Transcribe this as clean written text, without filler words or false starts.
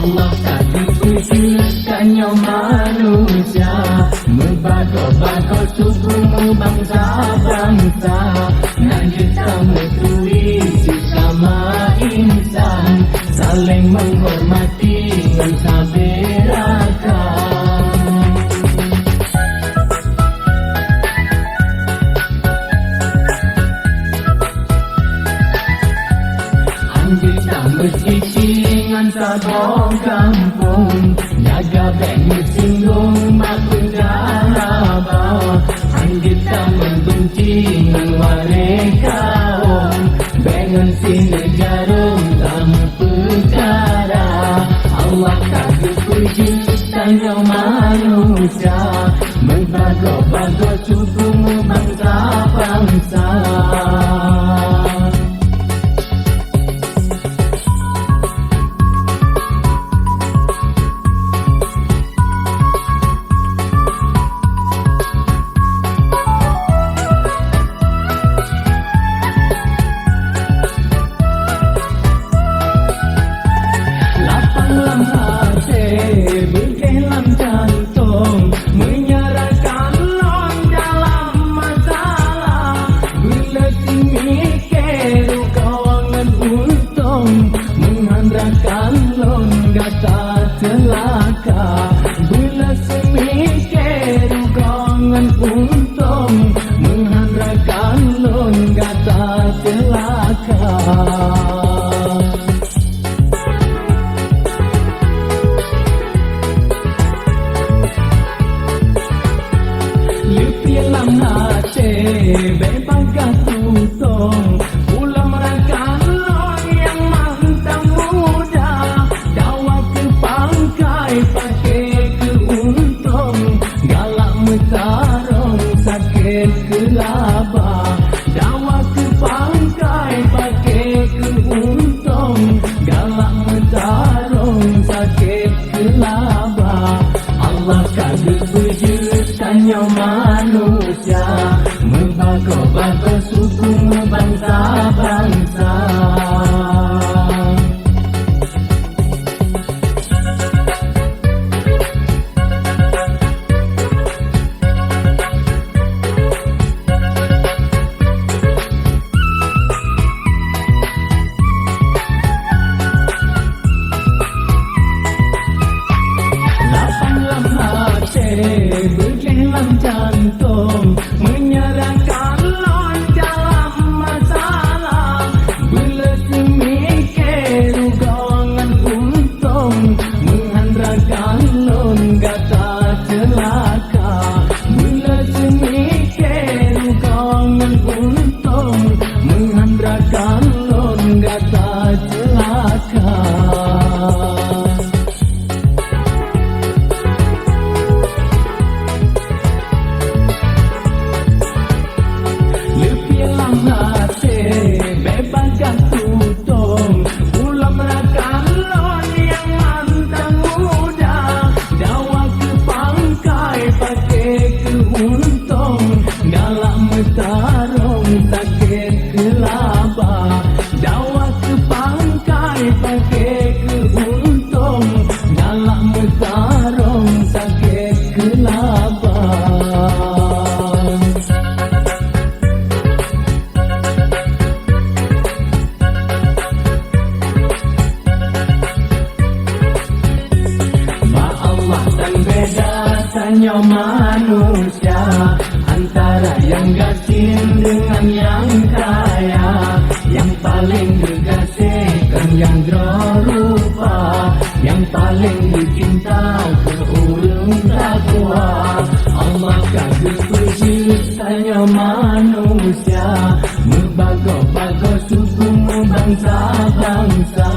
Allah tak dikucilkannya manusia, membago-bago sukumu bangsa-bangsa, nak kita metui sesama insan, saling menghormati dan sabirakan. Kita mesti singan sabong kampung, jaga bengi singgung makun darabau. Kita membenci dengan mereka bengen sini jarum dalam perkara. Allah tak dipuji tanya manusia, membago-bago sukumu bangsa-bangsa. Celaka bila semikir gangan untung, menghantarkan lon kata celaka. Lipilam hati bebaga tutong, ulam rakan lon yang mantang muda, dawa ke pangkai pakai keuntung, galak metarong sakit kelaba, dawa ke pangkai pakai keuntung, galak metarong sakit kelaba. Allah kagak puji tanya manusia, membago-bago sukumu bangsa-bangsa. Berjalan jantung, menyerahkan lon dalam masalah, bila semikir gangan untung, menghantarkan lon kata celaka, bila semikir gangan untung, menghantarkan lon kata celaka. Tarong sakit kelaba, dawa ke pangkai pakai keuntung, galak metarong sakit kelaba. Ma Allah dan beda tanya manusia, antara yang gasin dengan yang kaya, yang paling bergasihkan yang rupa, yang paling dicinta keulung takwa. Allah kagak puji tanya manusia, membago-bago sukumu bangsa-bangsa.